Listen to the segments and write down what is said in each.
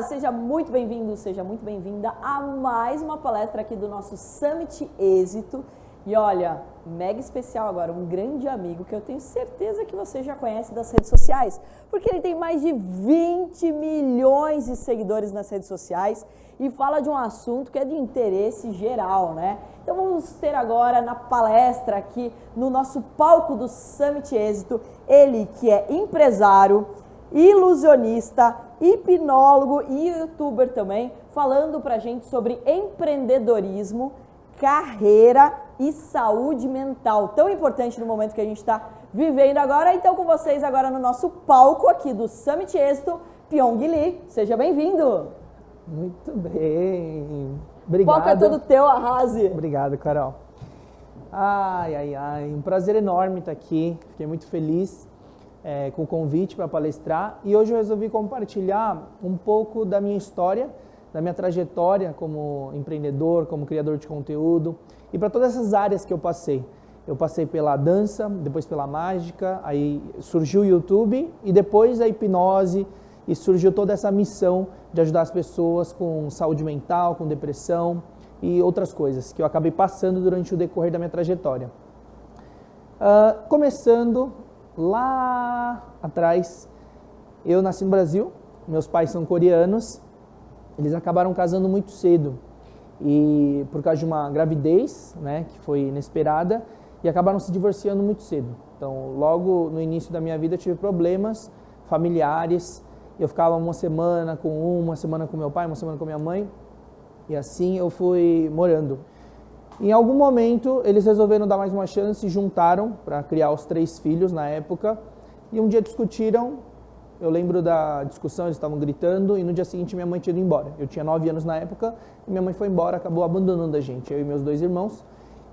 Seja muito bem-vindo, seja muito bem-vinda a mais uma palestra aqui do nosso Summit Êxito. E olha, mega especial agora, um grande amigo que eu tenho certeza que você já conhece das redes sociais, porque ele tem mais de 20 milhões de seguidores nas redes sociais e fala de um assunto que é de interesse geral, né? Então vamos ter agora na palestra aqui no nosso palco do Summit Êxito, ele que é empresário, ilusionista, hipnólogo e youtuber também, falando pra gente sobre empreendedorismo, carreira e saúde mental, tão importante no momento que a gente está vivendo agora. Então com vocês agora no nosso palco aqui do Summit Êxito, Pyong Lee, seja bem-vindo. Muito bem, obrigado. O palco é todo teu, arrase. Obrigado, Carol. Um prazer enorme estar aqui, fiquei muito feliz com o convite para palestrar e hoje eu resolvi compartilhar um pouco da minha história, da minha trajetória como empreendedor, como criador de conteúdo e para todas essas áreas que eu passei. Eu passei pela dança, depois pela mágica, aí surgiu o YouTube e depois a hipnose e surgiu toda essa missão de ajudar as pessoas com saúde mental, com depressão e outras coisas que eu acabei passando durante o decorrer da minha trajetória. Começando lá atrás, eu nasci no Brasil, meus pais são coreanos, eles acabaram casando muito cedo e por causa de uma gravidez, né, que foi inesperada, e acabaram se divorciando muito cedo. Então, logo no início da minha vida, eu tive problemas familiares, eu ficava uma semana com meu pai, uma semana com minha mãe, e assim eu fui morando. Em algum momento, eles resolveram dar mais uma chance, se juntaram para criar os 3 filhos na época, e um dia discutiram, eu lembro da discussão, eles estavam gritando, e no dia seguinte minha mãe tinha ido embora. Eu tinha 9 anos na época, e minha mãe foi embora, acabou abandonando a gente, eu e meus 2 irmãos.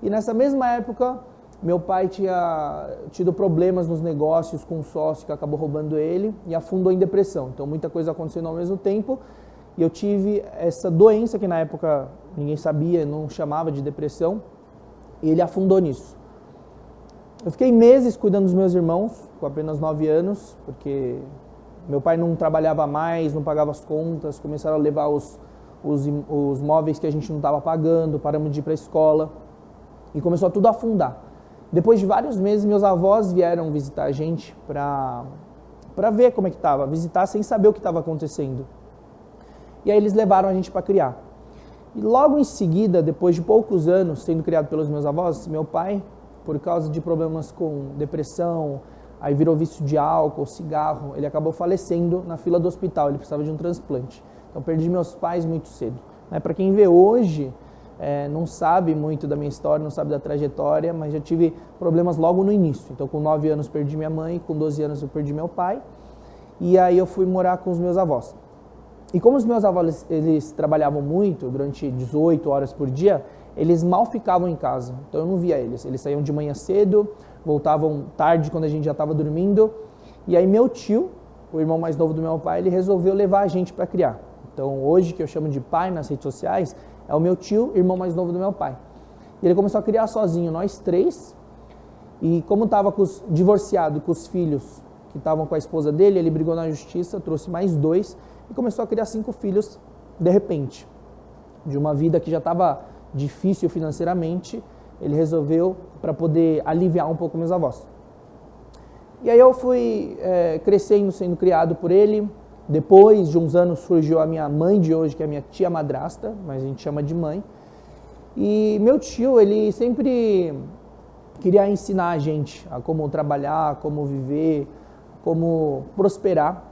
E nessa mesma época, meu pai tinha tido problemas nos negócios com um sócio que acabou roubando ele, e afundou em depressão. Então muita coisa acontecendo ao mesmo tempo, e eu tive essa doença que na época ninguém sabia, não chamava de depressão, e ele afundou nisso. Eu fiquei meses cuidando dos meus irmãos, com apenas 9 anos, porque meu pai não trabalhava mais, não pagava as contas, começaram a levar os móveis que a gente não estava pagando, paramos de ir para a escola, e começou a tudo a afundar. Depois de vários meses, meus avós vieram visitar a gente para ver como é que estava, visitar sem saber o que estava acontecendo. E aí eles levaram a gente para criar. E logo em seguida, depois de poucos anos sendo criado pelos meus avós, meu pai, por causa de problemas com depressão, aí virou vício de álcool, cigarro, ele acabou falecendo na fila do hospital, ele precisava de um transplante. Então perdi meus pais muito cedo. Para quem vê hoje, não sabe muito da minha história, não sabe da trajetória, mas já tive problemas logo no início. Então com 9 anos perdi minha mãe, com 12 anos eu perdi meu pai, e aí eu fui morar com os meus avós. E como os meus avós, eles trabalhavam muito, durante 18 horas por dia, eles mal ficavam em casa, então eu não via eles. Eles saíam de manhã cedo, voltavam tarde quando a gente já estava dormindo, e aí meu tio, o irmão mais novo do meu pai, ele resolveu levar a gente para criar. Então hoje, que eu chamo de pai nas redes sociais, é o meu tio, irmão mais novo do meu pai. E ele começou a criar sozinho, nós 3, e como estava divorciado com os filhos que estavam com a esposa dele, ele brigou na justiça, trouxe mais 2, e começou a criar 5 filhos de repente. De uma vida que já estava difícil financeiramente, ele resolveu para poder aliviar um pouco meus avós. E aí eu fui crescendo, sendo criado por ele. Depois de uns anos surgiu a minha mãe de hoje, que é a minha tia madrasta, mas a gente chama de mãe. E meu tio, ele sempre queria ensinar a gente a como trabalhar, como viver, como prosperar.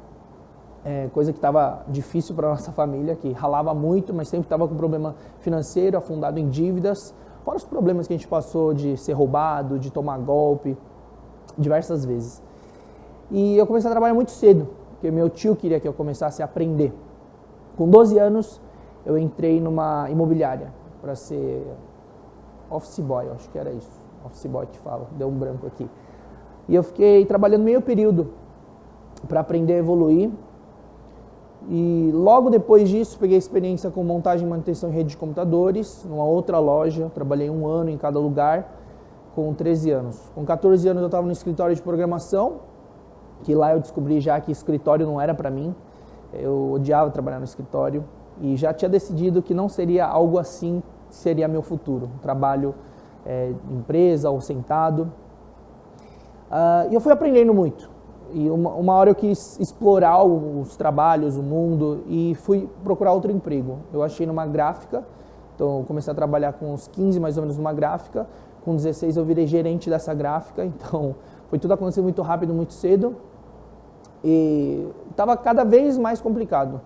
Coisa que estava difícil para a nossa família, que ralava muito, mas sempre estava com problema financeiro, afundado em dívidas, fora os problemas que a gente passou de ser roubado, de tomar golpe, diversas vezes. E eu comecei a trabalhar muito cedo, porque meu tio queria que eu começasse a aprender. Com 12 anos, eu entrei numa imobiliária para ser office boy, acho que era isso, office boy que fala, deu um branco aqui. E eu fiquei trabalhando meio período para aprender a evoluir. E logo depois disso, peguei experiência com montagem e manutenção em rede de computadores, numa outra loja, trabalhei 1 ano em cada lugar, com 13 anos. Com 14 anos eu estava no escritório de programação, que lá eu descobri já que escritório não era para mim, Eu odiava trabalhar no escritório e já tinha decidido que não seria algo assim que seria meu futuro, um trabalho em empresa ou sentado. E eu fui aprendendo muito. E uma hora eu quis explorar os trabalhos, o mundo, e fui procurar outro emprego. Eu achei numa gráfica, então eu comecei a trabalhar com uns 15 mais ou menos numa gráfica. Com 16 eu virei gerente dessa gráfica, então foi tudo acontecendo muito rápido, muito cedo. E estava cada vez mais complicado.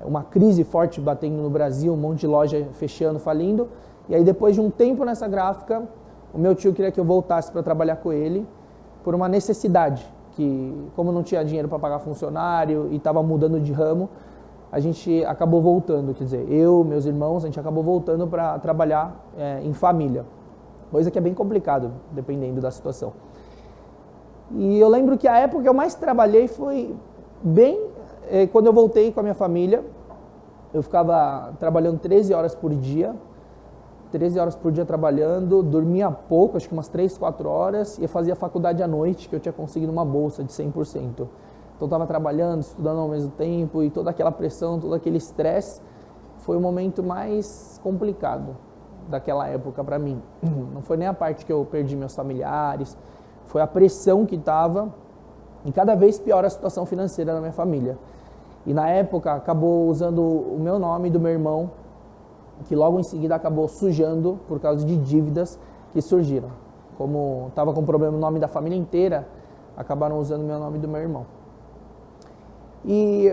Uma crise forte batendo no Brasil, um monte de loja fechando, falindo. E aí depois de um tempo nessa gráfica, o meu tio queria que eu voltasse para trabalhar com ele por uma necessidade, que como não tinha dinheiro para pagar funcionário e estava mudando de ramo, a gente acabou voltando, quer dizer, eu, meus irmãos, a gente acabou voltando para trabalhar em família. Coisa que é bem complicado, dependendo da situação. E eu lembro que a época que eu mais trabalhei foi bem quando eu voltei com a minha família. Eu ficava trabalhando 13 horas por dia trabalhando, dormia pouco, acho que umas 3, 4 horas, e eu fazia faculdade à noite, que eu tinha conseguido uma bolsa de 100%. Então eu estava trabalhando, estudando ao mesmo tempo, e toda aquela pressão, todo aquele estresse, foi o momento mais complicado daquela época para mim. Não foi nem a parte que eu perdi meus familiares, foi a pressão que estava, e cada vez pior a situação financeira da minha família. E na época acabou usando o meu nome e do meu irmão, que logo em seguida acabou sujando por causa de dívidas que surgiram. Como estava com problema no nome da família inteira, acabaram usando o meu nome e do meu irmão. E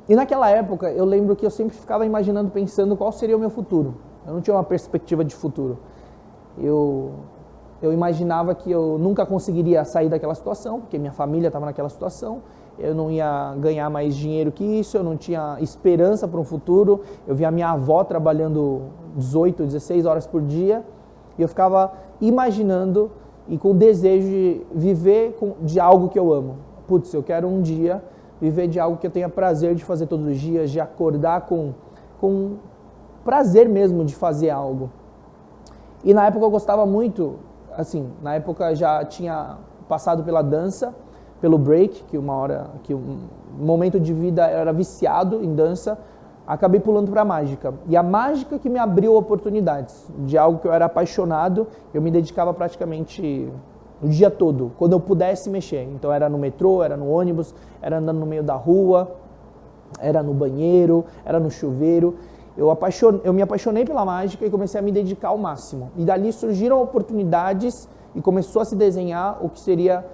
naquela época eu lembro que eu sempre ficava imaginando, pensando qual seria o meu futuro. Eu não tinha uma perspectiva de futuro. Eu imaginava que eu nunca conseguiria sair daquela situação, porque minha família estava naquela situação, eu não ia ganhar mais dinheiro que isso, eu não tinha esperança para um futuro. Eu via a minha avó trabalhando 18, 16 horas por dia, e eu ficava imaginando e com o desejo de viver de algo que eu amo. Putz, eu quero um dia viver de algo que eu tenha prazer de fazer todos os dias, de acordar com prazer mesmo de fazer algo. E na época eu gostava muito, assim, na época já tinha passado pela dança, pelo break, que um momento de vida eu era viciado em dança, acabei pulando para a mágica. E a mágica que me abriu oportunidades de algo que eu era apaixonado, eu me dedicava praticamente o dia todo, quando eu pudesse mexer. Então era no metrô, era no ônibus, era andando no meio da rua, era no banheiro, era no chuveiro. Eu me apaixonei pela mágica e comecei a me dedicar ao máximo. E dali surgiram oportunidades e começou a se desenhar o que seria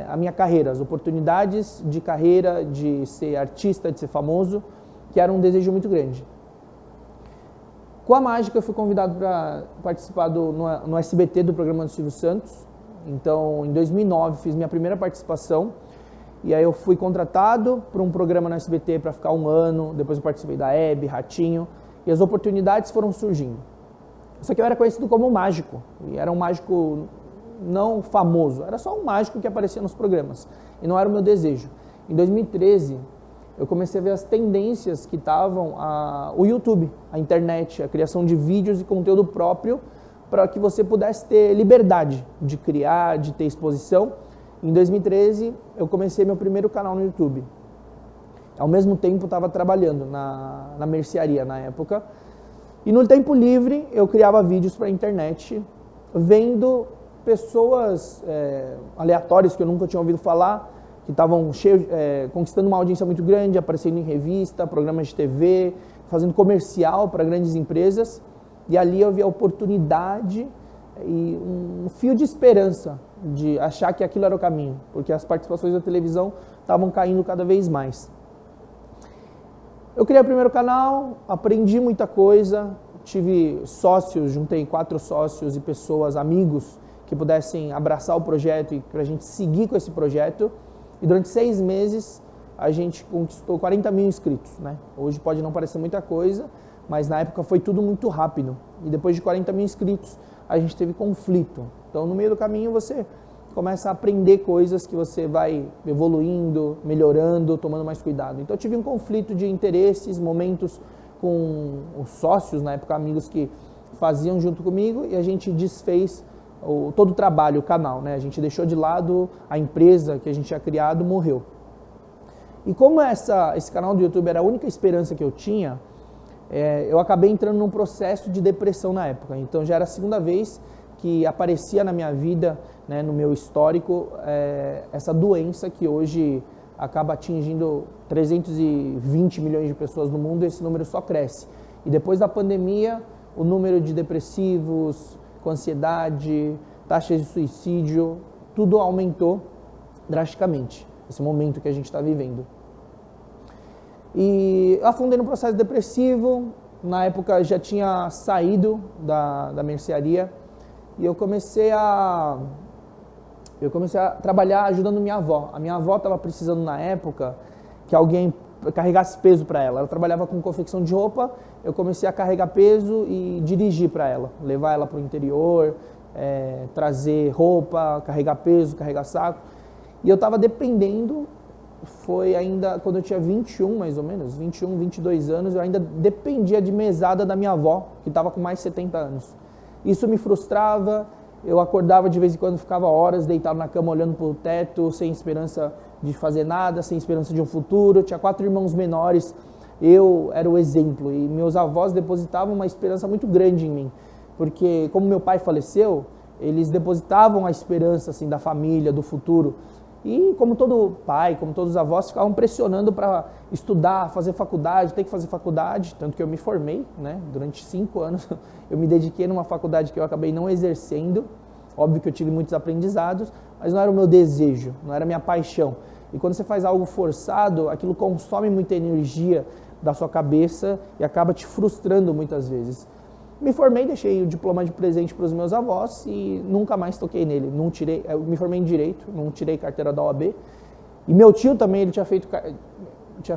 a minha carreira, as oportunidades de carreira, de ser artista, de ser famoso, que era um desejo muito grande. Com a mágica eu fui convidado para participar no SBT do programa do Silvio Santos. Então, em 2009 fiz minha primeira participação, e aí eu fui contratado para um programa no SBT para ficar 1 ano, depois eu participei da Hebe, Ratinho, e as oportunidades foram surgindo. Só que eu era conhecido como mágico, e era um mágico não famoso, era só um mágico que aparecia nos programas, e não era o meu desejo. Em 2013, eu comecei a ver as tendências que estavam o YouTube, a internet, a criação de vídeos e conteúdo próprio para que você pudesse ter liberdade de criar, de ter exposição. Em 2013, eu comecei meu primeiro canal no YouTube. Ao mesmo tempo, estava trabalhando na mercearia na época. E no tempo livre, eu criava vídeos para a internet, vendo pessoas aleatórias que eu nunca tinha ouvido falar, que estavam conquistando uma audiência muito grande, aparecendo em revista, programas de TV, fazendo comercial para grandes empresas. E ali eu vi a oportunidade e um fio de esperança de achar que aquilo era o caminho, porque as participações da televisão estavam caindo cada vez mais. Eu criei o primeiro canal, aprendi muita coisa, tive sócios, juntei 4 sócios e pessoas, amigos, que pudessem abraçar o projeto e para a gente seguir com esse projeto. E durante 6 meses a gente conquistou 40 mil inscritos, né? Hoje pode não parecer muita coisa, mas na época foi tudo muito rápido. E depois de 40 mil inscritos, a gente teve conflito. Então, no meio do caminho, você começa a aprender coisas que você vai evoluindo, melhorando, tomando mais cuidado. Então, eu tive um conflito de interesses, momentos com os sócios, na época, amigos que faziam junto comigo, e a gente desfez todo o trabalho, o canal, né? A gente deixou de lado a empresa que a gente tinha criado, morreu. E como esse canal do YouTube era a única esperança que eu tinha, eu acabei entrando num processo de depressão na época. Então já era a segunda vez que aparecia na minha vida, né, no meu histórico, essa doença que hoje acaba atingindo 320 milhões de pessoas no mundo, e esse número só cresce. E depois da pandemia, o número de depressivos, com ansiedade, taxas de suicídio, tudo aumentou drasticamente, esse momento que a gente está vivendo. E eu afundei no processo depressivo, na época já tinha saído da mercearia, e eu comecei a trabalhar ajudando minha avó. A minha avó estava precisando na época que alguém carregasse peso para ela. Ela trabalhava com confecção de roupa, eu comecei a carregar peso e dirigir para ela, levar ela para o interior, trazer roupa, carregar peso, carregar saco. E eu estava dependendo, foi ainda quando eu tinha 21 mais ou menos, 21, 22 anos, eu ainda dependia de mesada da minha avó, que estava com mais de 70 anos. Isso me frustrava, eu acordava de vez em quando, ficava horas deitado na cama olhando para o teto, sem esperança de fazer nada, sem esperança de um futuro. Eu tinha 4 irmãos menores, eu era o exemplo, e meus avós depositavam uma esperança muito grande em mim, porque como meu pai faleceu, eles depositavam a esperança assim, da família, do futuro. E como todo pai, como todos os avós, ficavam pressionando para estudar, fazer faculdade, ter que fazer faculdade, tanto que eu me formei, né? Durante 5 anos eu me dediquei numa faculdade que eu acabei não exercendo. Óbvio que eu tive muitos aprendizados, mas não era o meu desejo, não era a minha paixão. E quando você faz algo forçado, aquilo consome muita energia da sua cabeça e acaba te frustrando muitas vezes. Me formei, deixei o diploma de presente para os meus avós e nunca mais toquei nele. Não tirei, eu me formei em Direito, não tirei carteira da OAB. E meu tio também, ele tinha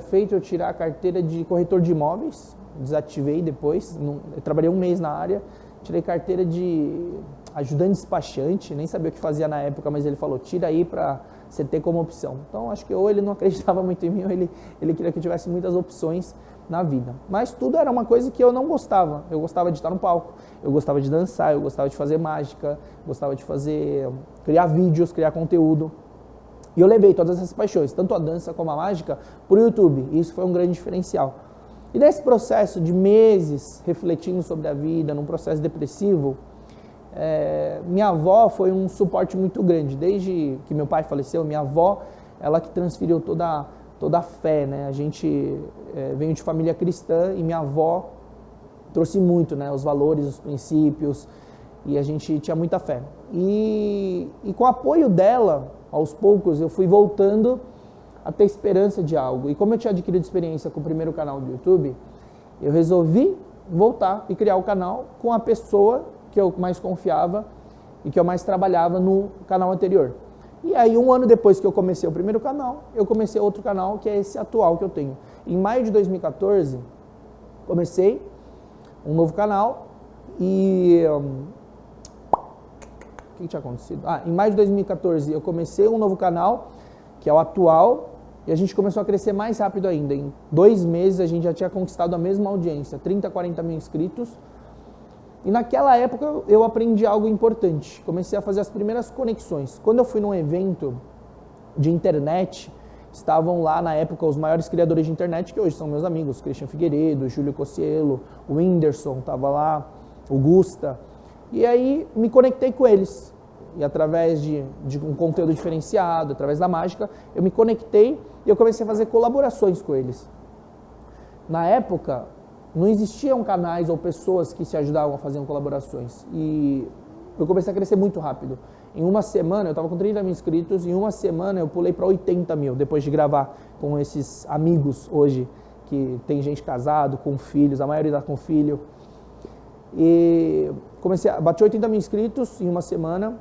feito eu tirar a carteira de corretor de imóveis, desativei depois, eu trabalhei 1 mês na área, tirei carteira de ajudante despachante, nem sabia o que fazia na época, mas ele falou, tira aí para você ter como opção. Então acho que ou ele não acreditava muito em mim, ou ele queria que eu tivesse muitas opções na vida. Mas tudo era uma coisa que eu não gostava. Eu gostava de estar no palco, eu gostava de dançar, eu gostava de fazer mágica, gostava de criar vídeos, criar conteúdo. E eu levei todas essas paixões, tanto a dança como a mágica, para o YouTube. E isso foi um grande diferencial. E nesse processo de meses refletindo sobre a vida, num processo depressivo, minha avó foi um suporte muito grande. Desde que meu pai faleceu, minha avó, ela que transferiu toda a fé, né? A gente veio de família cristã e minha avó trouxe muito, né? Os valores, os princípios, e a gente tinha muita fé. E com o apoio dela, aos poucos, eu fui voltando a ter esperança de algo. E como eu tinha adquirido experiência com o primeiro canal do YouTube, eu resolvi voltar e criar o canal com a pessoa que eu mais confiava e que eu mais trabalhava no canal anterior. E aí, 1 ano depois que eu comecei o primeiro canal, eu comecei outro canal, que é esse atual que eu tenho. Em maio de 2014, comecei um novo canal e... O que tinha acontecido? Em maio de 2014 eu comecei um novo canal, que é o atual, e a gente começou a crescer mais rápido ainda. Em 2 meses a gente já tinha conquistado a mesma audiência, 30, 40 mil inscritos. E naquela época eu aprendi algo importante, comecei a fazer as primeiras conexões. Quando eu fui num evento de internet, estavam lá na época os maiores criadores de internet, que hoje são meus amigos, Christian Figueiredo, Júlio Cocielo, o Whindersson estava lá, o Gusta. E aí me conectei com eles. E através de um conteúdo diferenciado, através da mágica, eu me conectei e eu comecei a fazer colaborações com eles. Na época, não existiam canais ou pessoas que se ajudavam a fazer colaborações. E eu comecei a crescer muito rápido. Em 1 semana, eu estava com 30 mil inscritos, em 1 semana eu pulei para 80 mil, depois de gravar com esses amigos hoje, que tem gente casado, com filhos, a maioria está com filho. E bati 80 mil inscritos em 1 semana,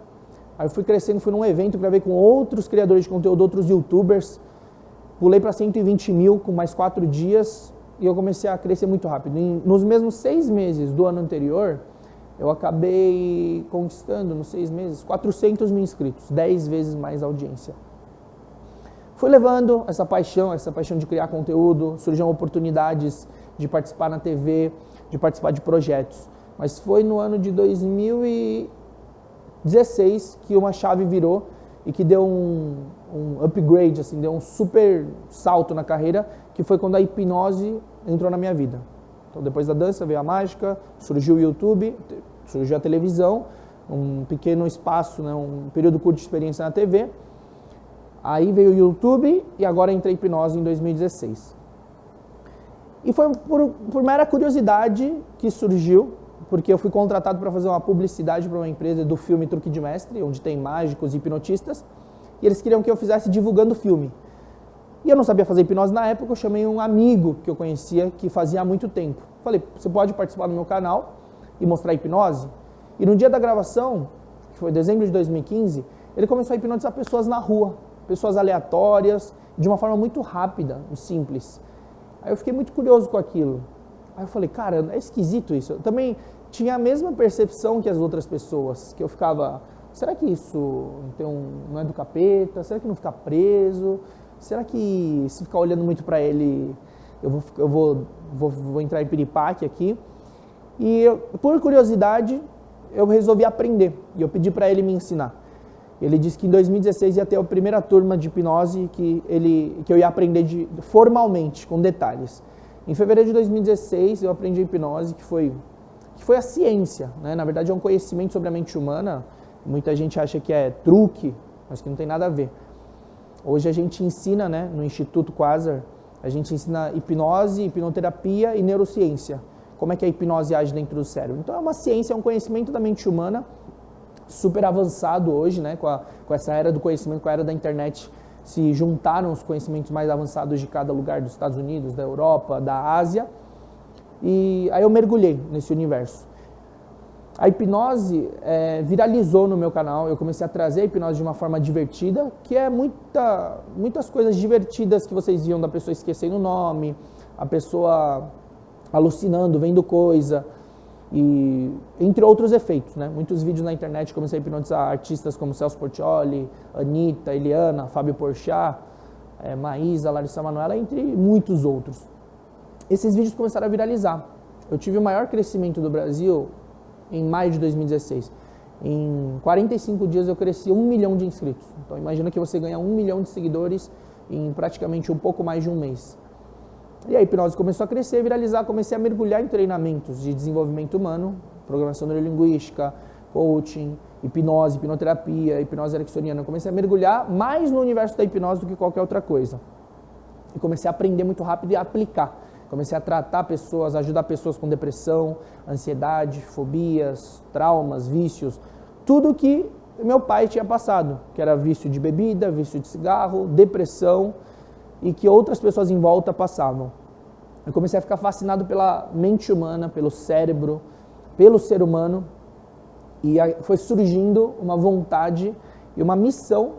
aí eu fui crescendo, fui num evento, gravei com outros criadores de conteúdo, outros youtubers, pulei para 120 mil com mais 4 dias, e eu comecei a crescer muito rápido. Nos mesmos 6 meses do ano anterior, eu acabei conquistando, nos 6 meses, 400 mil inscritos, 10 vezes mais audiência. Fui levando essa paixão de criar conteúdo, surgiram oportunidades de participar na TV, de participar de projetos. Mas foi no ano de 2016 que uma chave virou e que deu um upgrade, assim, deu um super salto na carreira, que foi quando a hipnose entrou na minha vida. Então, depois da dança veio a mágica, surgiu o YouTube, surgiu a televisão, um pequeno espaço, né, um período curto de experiência na TV. Aí veio o YouTube e agora entrei em hipnose em 2016. E foi por mera curiosidade que surgiu, porque eu fui contratado para fazer uma publicidade para uma empresa do filme Truque de Mestre, onde tem mágicos e hipnotistas, e eles queriam que eu fizesse divulgando o filme. E eu não sabia fazer hipnose na época, eu chamei um amigo que eu conhecia, que fazia há muito tempo. Falei, você pode participar do meu canal e mostrar hipnose? E no dia da gravação, que foi dezembro de 2015, ele começou a hipnotizar pessoas na rua, pessoas aleatórias, de uma forma muito rápida e simples. Aí eu fiquei muito curioso com aquilo. Aí eu falei, cara, é esquisito isso. Eu também tinha a mesma percepção que as outras pessoas, que eu ficava, será que isso não é do capeta? Será que não fica preso? Será que se ficar olhando muito para ele, eu vou entrar em piripaque aqui? E por curiosidade, eu resolvi aprender. E eu pedi para ele me ensinar. Ele disse que em 2016 ia ter a primeira turma de hipnose que eu ia aprender formalmente, com detalhes. Em fevereiro de 2016 eu aprendi a hipnose, que foi a ciência, né? Na verdade é um conhecimento sobre a mente humana. Muita gente acha que é truque, mas que não tem nada a ver. Hoje a gente ensina, né, no Instituto Quasar, a gente ensina hipnose, hipnoterapia e neurociência. Como é que a hipnose age dentro do cérebro. Então é uma ciência, é um conhecimento da mente humana super avançado hoje, né, com essa era do conhecimento, com a era da internet, se juntaram os conhecimentos mais avançados de cada lugar dos Estados Unidos, da Europa, da Ásia, e aí eu mergulhei nesse universo. A hipnose viralizou no meu canal, eu comecei a trazer a hipnose de uma forma divertida, que é muitas coisas divertidas que vocês viam da pessoa esquecendo o nome, a pessoa alucinando, vendo coisa, e entre outros efeitos, né? Muitos vídeos na internet, comecei a hipnotizar artistas como Celso Portiolli, Anitta, Eliana, Fábio Porchat, Maísa, Larissa Manoela, entre muitos outros. Esses vídeos começaram a viralizar. Eu tive o maior crescimento do Brasil em maio de 2016. Em 45 dias eu cresci 1 milhão de inscritos. Então imagina que você ganha 1 milhão de seguidores em praticamente um pouco mais de um mês. E a hipnose começou a crescer, viralizar, comecei a mergulhar em treinamentos de desenvolvimento humano, programação neurolinguística, coaching, hipnose, hipnoterapia, hipnose ericksoniana. Eu comecei a mergulhar mais no universo da hipnose do que qualquer outra coisa. E comecei a aprender muito rápido e a aplicar. Comecei a tratar pessoas, ajudar pessoas com depressão, ansiedade, fobias, traumas, vícios, tudo que meu pai tinha passado, que era vício de bebida, vício de cigarro, depressão, e que outras pessoas em volta passavam. Eu comecei a ficar fascinado pela mente humana, pelo cérebro, pelo ser humano, e foi surgindo uma vontade e uma missão,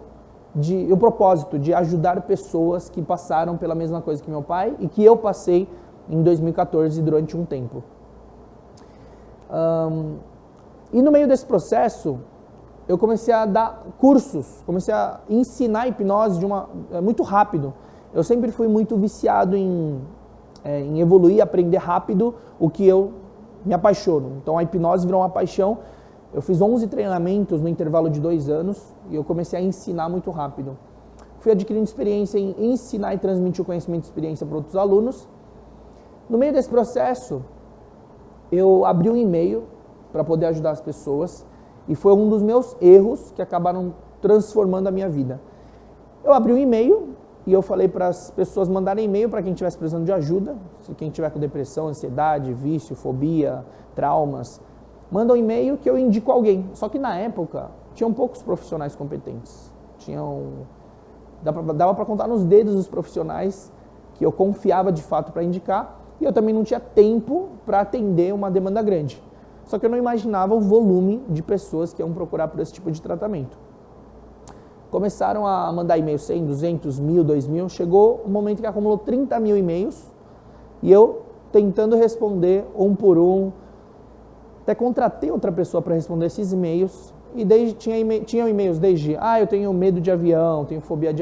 um propósito de ajudar pessoas que passaram pela mesma coisa que meu pai e que eu passei em 2014 durante um tempo. E no meio desse processo, eu comecei a dar cursos, comecei a ensinar hipnose muito rápido. Eu sempre fui muito viciado em evoluir, aprender rápido o que eu me apaixono. Então a hipnose virou uma paixão. Eu fiz 11 treinamentos no intervalo de 2 anos e eu comecei a ensinar muito rápido. Fui adquirindo experiência em ensinar e transmitir o conhecimento e experiência para outros alunos. No meio desse processo, eu abri um e-mail para poder ajudar as pessoas e foi um dos meus erros que acabaram transformando a minha vida. Eu abri um e-mail e eu falei para as pessoas mandarem e-mail para quem estivesse precisando de ajuda, quem tiver com depressão, ansiedade, vício, fobia, traumas, manda um e-mail que eu indico alguém. Só que na época, tinham poucos profissionais competentes. Dava para contar nos dedos os profissionais que eu confiava de fato para indicar, e eu também não tinha tempo para atender uma demanda grande. Só que eu não imaginava o volume de pessoas que iam procurar por esse tipo de tratamento. Começaram a mandar e-mails 100, 200, 1000, 2000, chegou um momento que acumulou 30 mil e-mails, e eu tentando responder um por um, até contratei outra pessoa para responder esses e-mails, e tinha e-mails desde, eu tenho medo de avião, tenho fobia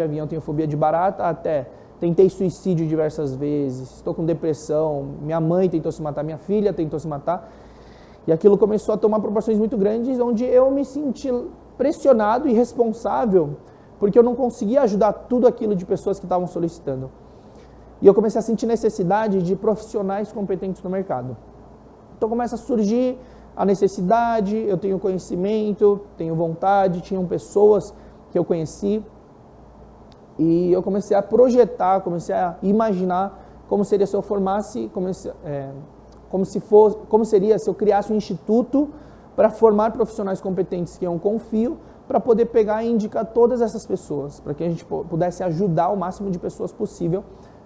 de barata, até tentei suicídio diversas vezes, estou com depressão, minha mãe tentou se matar, minha filha tentou se matar, e aquilo começou a tomar proporções muito grandes, onde eu me senti pressionado e responsável porque eu não conseguia ajudar tudo aquilo de pessoas que estavam solicitando. E eu comecei a sentir necessidade de profissionais competentes no mercado. Então começa a surgir a necessidade, eu tenho conhecimento, tenho vontade, tinham pessoas que eu conheci, e eu comecei a projetar, comecei a imaginar como seria se eu formasse, como seria se eu criasse um instituto para formar profissionais competentes que eu confio, para poder pegar e indicar todas essas pessoas, para que a gente pudesse ajudar o máximo de pessoas possível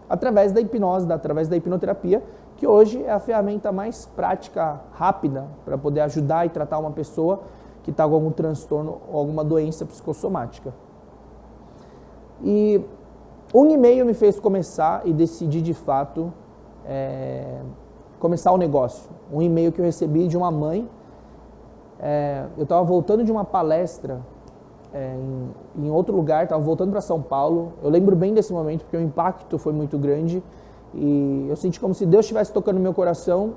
através da hipnose, através da hipnoterapia, que hoje é a ferramenta mais prática, rápida, para poder ajudar e tratar uma pessoa que está com algum transtorno ou alguma doença psicossomática. E um e-mail me fez começar e decidir de fato começar o negócio. Um e-mail que eu recebi de uma mãe. Eu estava voltando de uma palestra em outro lugar, estava voltando para São Paulo. Eu lembro bem desse momento porque o impacto foi muito grande e eu senti como se Deus estivesse tocando no meu coração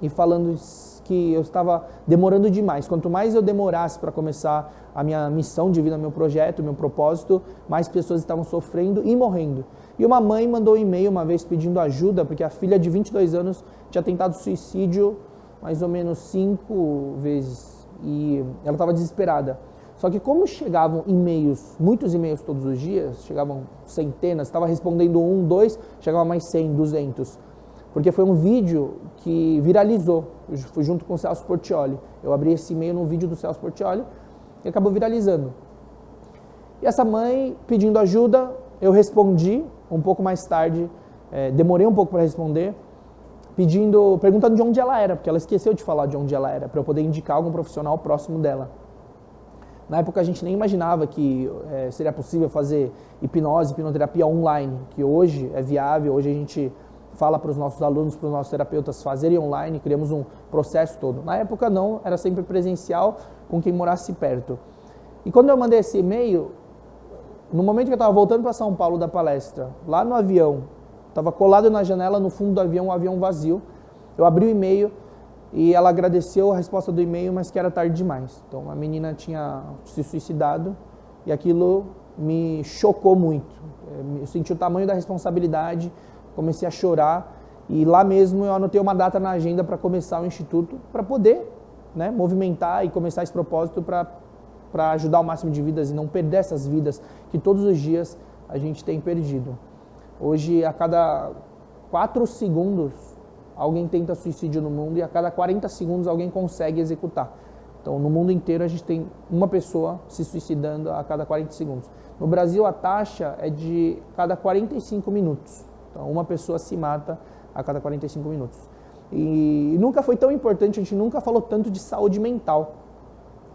e falando que eu estava demorando demais. Quanto mais eu demorasse para começar a minha missão de vida, meu projeto, meu propósito, mais pessoas estavam sofrendo e morrendo. E uma mãe mandou um e-mail uma vez pedindo ajuda, porque a filha de 22 anos tinha tentado suicídio mais ou menos 5 vezes e ela estava desesperada. Só que como chegavam e-mails, muitos e-mails todos os dias, chegavam centenas, estava respondendo 1, 2, chegava mais 100, 200. Porque foi um vídeo que viralizou, eu fui junto com o Celso Portiolli. Eu abri esse e-mail no vídeo do Celso Portiolli e acabou viralizando. E essa mãe pedindo ajuda, eu respondi um pouco mais tarde, demorei um pouco para responder, perguntando de onde ela era, porque ela esqueceu de falar de onde ela era, para eu poder indicar algum profissional próximo dela. Na época a gente nem imaginava que seria possível fazer hipnose, hipnoterapia online, que hoje é viável, hoje a gente fala para os nossos alunos, para os nossos terapeutas fazerem online, criamos um processo todo. Na época não, era sempre presencial com quem morasse perto. E quando eu mandei esse e-mail, no momento que eu estava voltando para São Paulo da palestra, lá no avião, estava colado na janela, no fundo do avião, um avião vazio, eu abri o e-mail e ela agradeceu a resposta do e-mail, mas que era tarde demais. Então a menina tinha se suicidado e aquilo me chocou muito. Eu senti o tamanho da responsabilidade, comecei a chorar e lá mesmo eu anotei uma data na agenda para começar o instituto, para poder movimentar e começar esse propósito para ajudar o máximo de vidas e não perder essas vidas que todos os dias a gente tem perdido. Hoje, a cada 4 segundos, alguém tenta suicídio no mundo e a cada 40 segundos alguém consegue executar. Então, no mundo inteiro, a gente tem uma pessoa se suicidando a cada 40 segundos. No Brasil, a taxa é de cada 45 minutos. Então, uma pessoa se mata a cada 45 minutos. E nunca foi tão importante, a gente nunca falou tanto de saúde mental.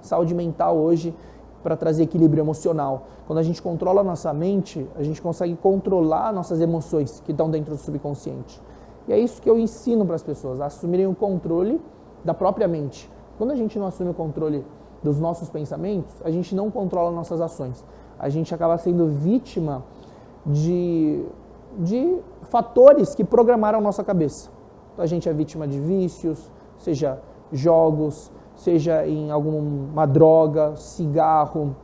Saúde mental hoje, para trazer equilíbrio emocional. Quando a gente controla a nossa mente, a gente consegue controlar nossas emoções que estão dentro do subconsciente. E é isso que eu ensino para as pessoas, a assumirem o controle da própria mente. Quando a gente não assume o controle dos nossos pensamentos, a gente não controla nossas ações. A gente acaba sendo vítima de fatores que programaram a nossa cabeça. Então, a gente é vítima de vícios, seja jogos, seja em alguma droga, cigarro,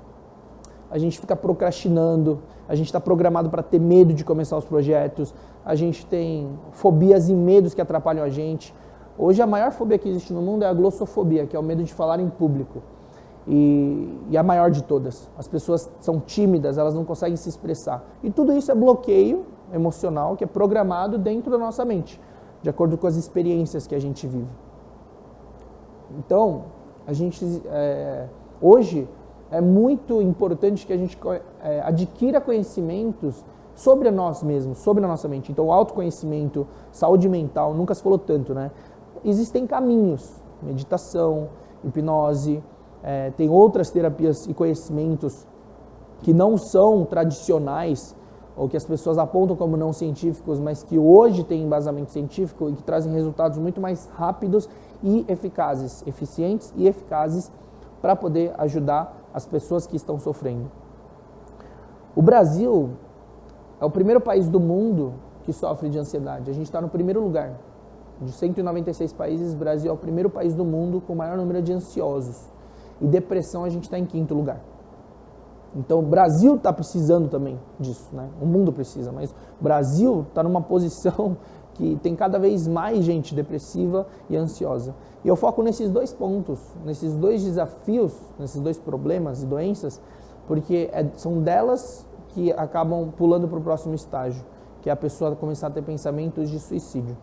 a gente fica procrastinando, a gente está programado para ter medo de começar os projetos, a gente tem fobias e medos que atrapalham a gente. Hoje a maior fobia que existe no mundo é a glossofobia, que é o medo de falar em público. E a maior de todas. As pessoas são tímidas, elas não conseguem se expressar. E tudo isso é bloqueio emocional que é programado dentro da nossa mente, de acordo com as experiências que a gente vive. Então, a gente hoje é muito importante que a gente adquira conhecimentos sobre nós mesmos, sobre a nossa mente. Então, autoconhecimento, saúde mental, nunca se falou tanto, né? Existem caminhos, meditação, hipnose, tem outras terapias e conhecimentos que não são tradicionais, ou que as pessoas apontam como não científicos, mas que hoje têm embasamento científico e que trazem resultados muito mais rápidos e eficazes, eficientes e eficazes para poder ajudar as pessoas que estão sofrendo. O Brasil é o primeiro país do mundo que sofre de ansiedade. A gente está no primeiro lugar. De 196 países, o Brasil é o primeiro país do mundo com o maior número de ansiosos. E depressão a gente está em 5º lugar. Então o Brasil está precisando também disso, né? O mundo precisa, mas o Brasil está numa posição que tem cada vez mais gente depressiva e ansiosa. E eu foco nesses dois pontos, nesses dois desafios, nesses dois problemas e doenças, porque são delas que acabam pulando para o próximo estágio, que é a pessoa começar a ter pensamentos de suicídio.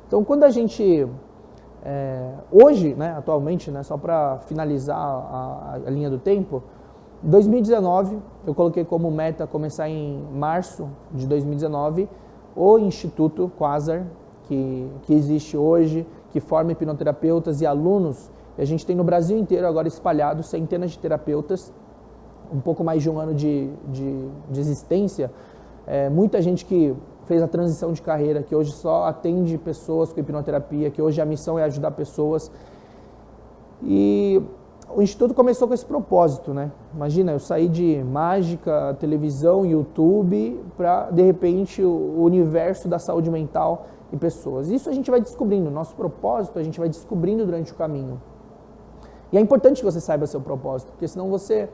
Então, quando a gente, hoje, né, atualmente, né, só para finalizar a linha do tempo, 2019, eu coloquei como meta começar em março de 2019, o Instituto Quasar, que existe hoje, que forma hipnoterapeutas e alunos, e a gente tem no Brasil inteiro agora espalhados centenas de terapeutas, um pouco mais de um ano de existência, muita gente que fez a transição de carreira, que hoje só atende pessoas com hipnoterapia, que hoje a missão é ajudar pessoas. E o Instituto começou com esse propósito, né? Imagina, eu saí de mágica, televisão, YouTube, para, de repente, o universo da saúde mental e pessoas. Isso a gente vai descobrindo, nosso propósito a gente vai descobrindo durante o caminho. E é importante que você saiba seu propósito, porque senão você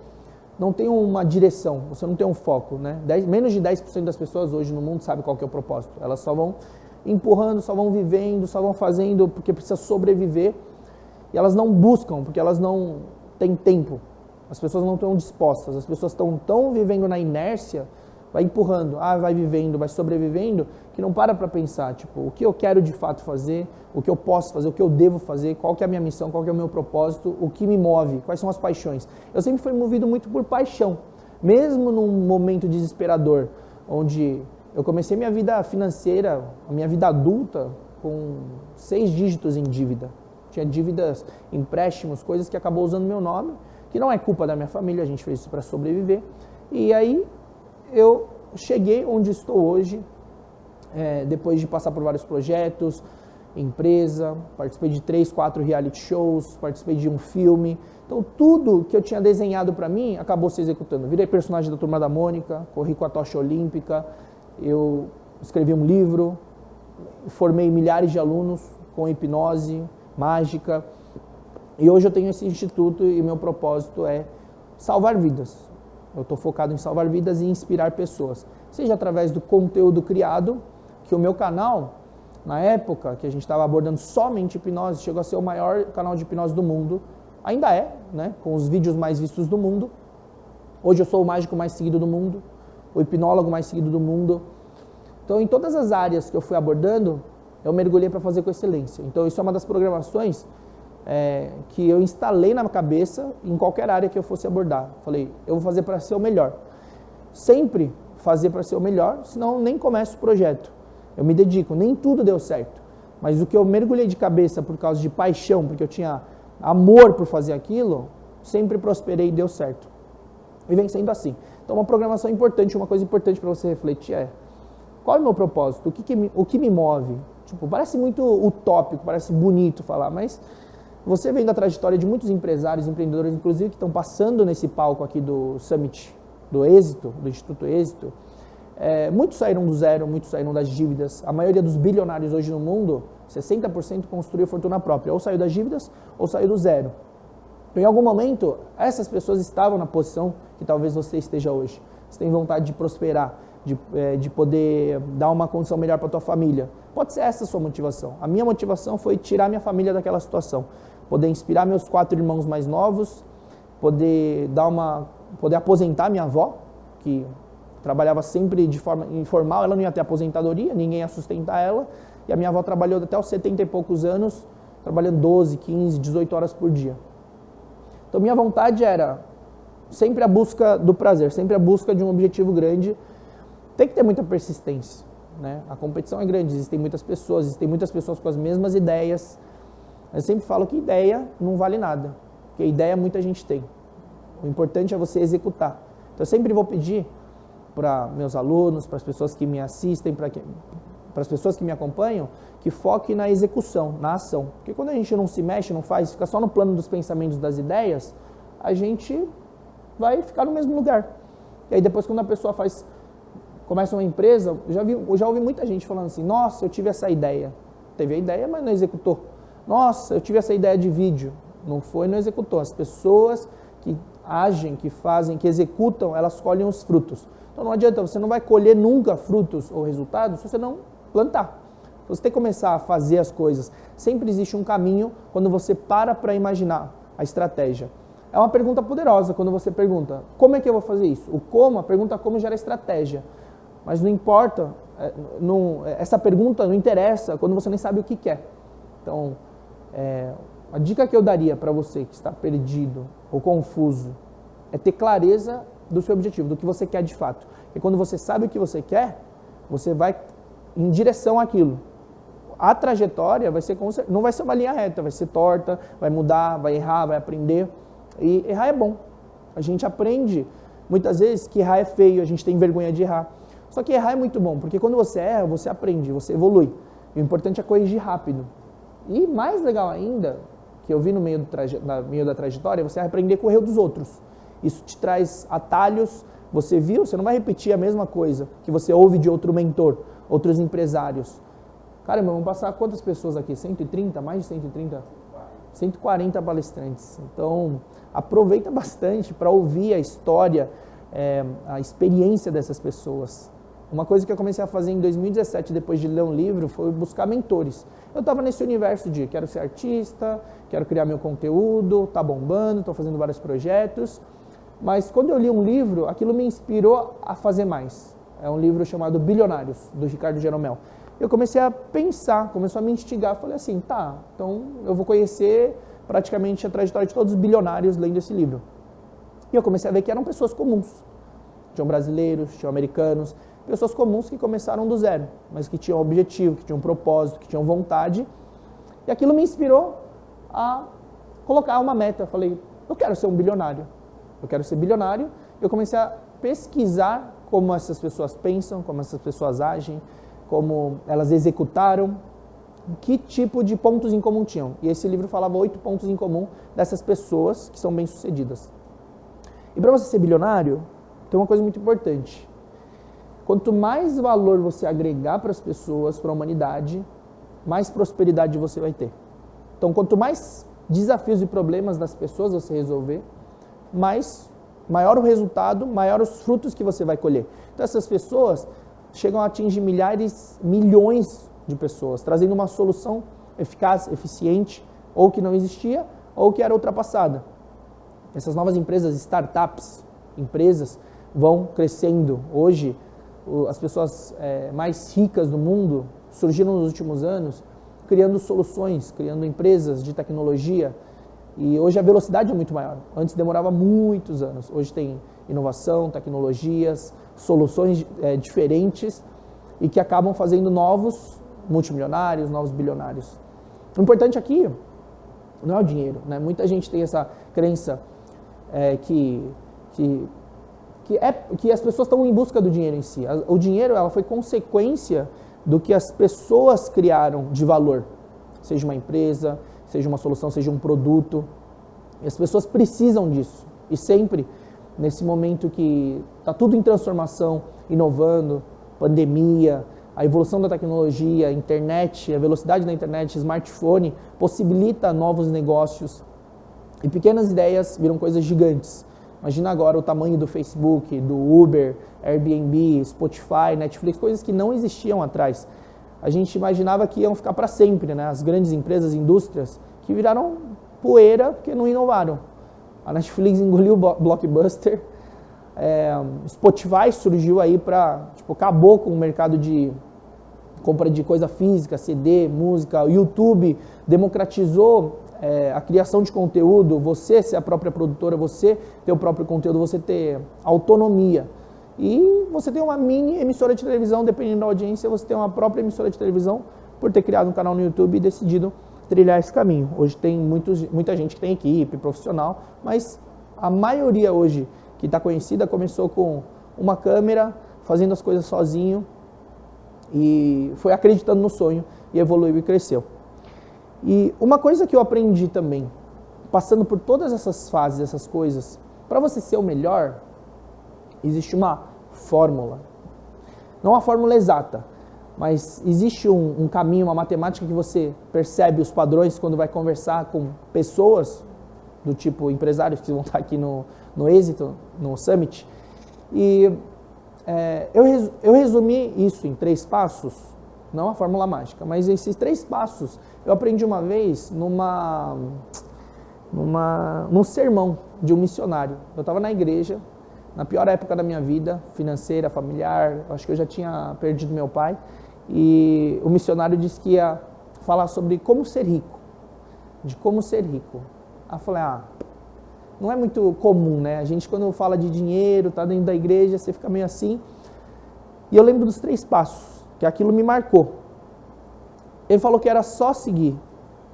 não tem uma direção, você não tem um foco, né? Menos de 10% das pessoas hoje no mundo sabem qual que é o propósito. Elas só vão empurrando, só vão vivendo, só vão fazendo porque precisa sobreviver. E elas não buscam, porque elas não têm tempo. As pessoas não estão dispostas, as pessoas estão tão vivendo na inércia, vai empurrando, vai vivendo, vai sobrevivendo, que não para pensar, tipo, o que eu quero de fato fazer, o que eu posso fazer, o que eu devo fazer, qual que é a minha missão, qual que é o meu propósito, o que me move, quais são as paixões. Eu sempre fui movido muito por paixão, mesmo num momento desesperador, onde eu comecei minha vida financeira, a minha vida adulta, com 6 dígitos em dívida. Tinha dívidas, empréstimos, coisas que acabou usando meu nome, que não é culpa da minha família, a gente fez isso para sobreviver. E aí eu cheguei onde estou hoje, depois de passar por vários projetos, empresa, participei de 3, 4 reality shows, participei de um filme. Então tudo que eu tinha desenhado para mim acabou se executando. Virei personagem da Turma da Mônica, corri com a tocha olímpica, eu escrevi um livro, formei milhares de alunos com hipnose, mágica, e hoje eu tenho esse instituto e meu propósito é salvar vidas. Eu estou focado em salvar vidas e inspirar pessoas, seja através do conteúdo criado, que o meu canal, na época que a gente estava abordando somente hipnose, chegou a ser o maior canal de hipnose do mundo, ainda é, né, com os vídeos mais vistos do mundo. Hoje eu sou o mágico mais seguido do mundo, o hipnólogo mais seguido do mundo. Então, em todas as áreas que eu fui abordando, eu mergulhei para fazer com excelência. Então, isso é uma das programações que eu instalei na minha cabeça em qualquer área que eu fosse abordar. Falei, eu vou fazer para ser o melhor. Sempre fazer para ser o melhor, senão nem começo o projeto. Eu me dedico, nem tudo deu certo. Mas o que eu mergulhei de cabeça por causa de paixão, porque eu tinha amor por fazer aquilo, sempre prosperei e deu certo. E vem sendo assim. Então, uma programação importante, uma coisa importante para você refletir é: qual é o meu propósito? O que me move? Tipo, parece muito utópico, parece bonito falar, mas você vendo a trajetória de muitos empresários, empreendedores, inclusive, que estão passando nesse palco aqui do Summit, do Êxito, do Instituto Êxito, muitos saíram do zero, muitos saíram das dívidas. A maioria dos bilionários hoje no mundo, 60% construiu fortuna própria, ou saiu das dívidas, ou saiu do zero. Então, em algum momento, essas pessoas estavam na posição que talvez você esteja hoje. Você tem vontade de prosperar, de poder dar uma condição melhor para a tua família. Pode ser essa a sua motivação. A minha motivação foi tirar minha família daquela situação. Poder inspirar meus 4 irmãos mais novos, poder aposentar minha avó, que trabalhava sempre de forma informal, ela não ia ter aposentadoria, ninguém ia sustentar ela, e a minha avó trabalhou até os 70 e poucos anos, trabalhando 12, 15, 18 horas por dia. Então minha vontade era sempre a busca do prazer, sempre a busca de um objetivo grande. Tem que ter muita persistência, né? A competição é grande, existem muitas pessoas com as mesmas ideias. Eu sempre falo que ideia não vale nada, porque ideia muita gente tem. O importante é você executar. Então eu sempre vou pedir para meus alunos, para as pessoas que me assistem, para as pessoas que me acompanham, que foquem na execução, na ação. Porque quando a gente não se mexe, não faz, fica só no plano dos pensamentos, das ideias, a gente vai ficar no mesmo lugar. E aí depois quando a pessoa começa uma empresa, eu já ouvi muita gente falando assim: nossa, eu tive essa ideia. Teve a ideia, mas não executou. Nossa, eu tive essa ideia de vídeo. Não foi, não executou. As pessoas que agem, que fazem, que executam, elas colhem os frutos. Então não adianta, você não vai colher nunca frutos ou resultados se você não plantar. Você tem que começar a fazer as coisas. Sempre existe um caminho quando você para imaginar a estratégia. É uma pergunta poderosa quando você pergunta, como é que eu vou fazer isso? O como, a pergunta como gera estratégia. Mas não importa, essa pergunta não interessa quando você nem sabe o que quer. Então, a dica que eu daria para você que está perdido ou confuso é ter clareza do seu objetivo, do que você quer de fato. E quando você sabe o que você quer, você vai em direção àquilo. A trajetória não vai ser uma linha reta, vai ser torta, vai mudar, vai errar, vai aprender. E errar é bom. A gente aprende muitas vezes que errar é feio, a gente tem vergonha de errar. Só que errar é muito bom, porque quando você erra, você aprende, você evolui. E o importante é corrigir rápido. E mais legal ainda, que eu vi no meio da trajetória, você vai aprender com o erro dos outros. Isso te traz atalhos, você viu, você não vai repetir a mesma coisa que você ouve de outro mentor, outros empresários. Caramba, vamos passar quantas pessoas aqui? 130? Mais de 130? 140 palestrantes. Então, aproveita bastante para ouvir a história, a experiência dessas pessoas. Uma coisa que eu comecei a fazer em 2017, depois de ler um livro, foi buscar mentores. Eu estava nesse universo de quero ser artista, quero criar meu conteúdo, tá bombando, estou fazendo vários projetos. Mas quando eu li um livro, aquilo me inspirou a fazer mais. É um livro chamado Bilionários, do Ricardo Jeromel. Eu comecei a pensar, começou a me instigar, falei assim, tá, então eu vou conhecer praticamente a trajetória de todos os bilionários lendo esse livro. E eu comecei a ver que eram pessoas comuns. Tinham brasileiros, tinham americanos, pessoas comuns que começaram do zero, mas que tinham objetivo, que tinham propósito, que tinham vontade. E aquilo me inspirou a colocar uma meta. Eu falei, eu quero ser um bilionário. Eu quero ser bilionário. Eu comecei a pesquisar como essas pessoas pensam, como essas pessoas agem, como elas executaram, que tipo de pontos em comum tinham. E esse livro falava 8 pontos em comum dessas pessoas que são bem-sucedidas. E para você ser bilionário, tem uma coisa muito importante. Quanto mais valor você agregar para as pessoas, para a humanidade, mais prosperidade você vai ter. Então, quanto mais desafios e problemas das pessoas você resolver, maior o resultado, maior os frutos que você vai colher. Então, essas pessoas chegam a atingir milhões de pessoas, trazendo uma solução eficaz, eficiente, ou que não existia, ou que era ultrapassada. Essas novas empresas, startups, empresas, vão crescendo. Hoje, as pessoas mais ricas do mundo surgiram nos últimos anos, criando soluções, criando empresas de tecnologia, e hoje a velocidade é muito maior. Antes demorava muitos anos, hoje tem inovação, tecnologias, soluções diferentes e que acabam fazendo novos multimilionários, novos bilionários. O importante aqui não é o dinheiro, né? Muita gente tem essa crença que as pessoas estão em busca do dinheiro em si. O dinheiro ela foi consequência do que as pessoas criaram de valor, seja uma empresa, seja uma solução, seja um produto. E as pessoas precisam disso. E sempre, nesse momento que está tudo em transformação, inovando, pandemia, a evolução da tecnologia, a internet, a velocidade da internet, smartphone, possibilita novos negócios. E pequenas ideias viram coisas gigantes. Imagina agora o tamanho do Facebook, do Uber, Airbnb, Spotify, Netflix, coisas que não existiam atrás. A gente imaginava que iam ficar para sempre, né? As grandes empresas, indústrias, que viraram poeira porque não inovaram. A Netflix engoliu o Blockbuster, Spotify surgiu aí acabou com o mercado de compra de coisa física, CD, música, o YouTube democratizou a criação de conteúdo, você ser a própria produtora, você ter o próprio conteúdo, você ter autonomia. E você tem uma mini emissora de televisão, dependendo da audiência, você tem uma própria emissora de televisão por ter criado um canal no YouTube e decidido trilhar esse caminho. Hoje tem muita gente que tem equipe, profissional, mas a maioria hoje que está conhecida começou com uma câmera, fazendo as coisas sozinho e foi acreditando no sonho e evoluiu e cresceu. E uma coisa que eu aprendi também, passando por todas essas fases, essas coisas, para você ser o melhor, existe uma fórmula. Não uma fórmula exata, mas existe um caminho, uma matemática que você percebe os padrões quando vai conversar com pessoas do tipo empresários que vão estar aqui no Êxito, no Summit. E eu resumi isso em 3 passos, não a fórmula mágica, mas esses 3 passos eu aprendi uma vez num sermão de um missionário. Eu estava na igreja, na pior época da minha vida, financeira, familiar, acho que eu já tinha perdido meu pai, e o missionário disse que ia falar sobre como ser rico, de como ser rico. Aí eu falei, não é muito comum, né? A gente quando fala de dinheiro, tá dentro da igreja, você fica meio assim. E eu lembro dos 3 passos, que aquilo me marcou. Ele falou que era só seguir